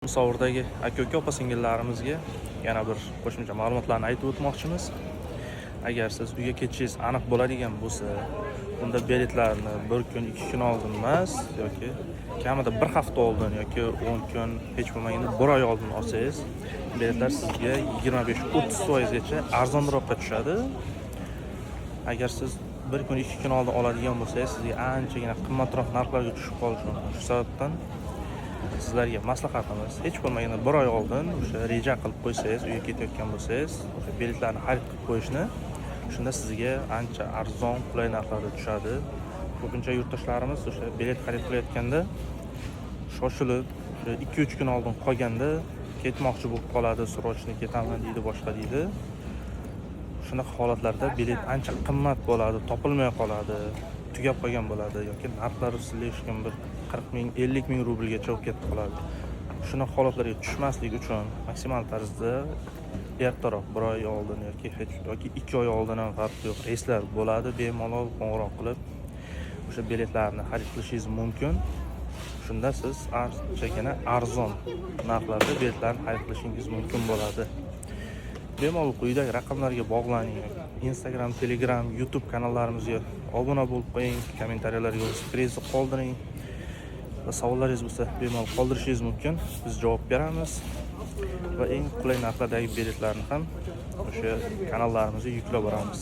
Musovirdagi aka-uka opa-singillarimizga yana bir qo'shimcha ma'lumotlarni aytib o'tmoqchimiz. Agar siz uyga ketishingiz aniq bo'ladigan bo'lsa, bunda biletlarni 1 kun, 2 kun oldin emas yoki kamida 1 hafta oldin yoki 10 kun, hech bo'lmaganda 1 oy oldin olsangiz, biletlar sizga 25-30% gacha arzonroqqa tushadi. Agar siz 1 kun, 2 kun oldin oladigan bo'lsangiz, sizga anchagina qimmatroq narxlarga tushib qolishi mumkin. Shu sababdan sizlarga maslahatimiz, hech bo'lmaganda 1 oy oldin o'sha reja qilib qo'ysangiz, uyga ketayotgan bo'lsangiz, o'sha biletlarni xarid qilib qo'yishni, shunda sizga ancha arzon, qulay narxlarda tushadi. Ko'pincha yurtdoshlarimiz o'sha bilet xarid qilayotganda shoshilib, o'sha 2-3 kun oldin qolganda ketmoqchi bo'lib qoladi, srochniy ketaman deydi, boshqa deydi. Shunaqa holatlarda bilet ancha qimmat bo'ladi, topilmay qoladi, tugab qolgan bo'ladi yoki narxlari slishkam bir 40 ming, 50 ming rublgacha olib ketib qoladi. Shunaqa holatlarga tushmaslik uchun maksimal tarzda ertaroq 1 oy oldin yoki 2 oy oldin ham farqi yo'q, reyslar bo'ladi, bemalol qo'ng'iroq qilib o'sha biletlarni xarid qilishingiz mumkin. Shunda siz anchagina arzon narxlarda biletlarni xarid qilishingiz mumkin bo'ladi. Bemalol quyidagi raqamlarga bog'laning. Instagram, Telegram, YouTube kanallarimizga obuna bo'lib qo'ying, kommentariyalarga o'z fikringizni qoldiring. Va savollaringiz bo'lsa, bemalol qoldirishingiz mumkin. Biz javob beramiz va eng qulay narxlardagi biletlarni ham o'sha kanallarimizga yuklab boramiz.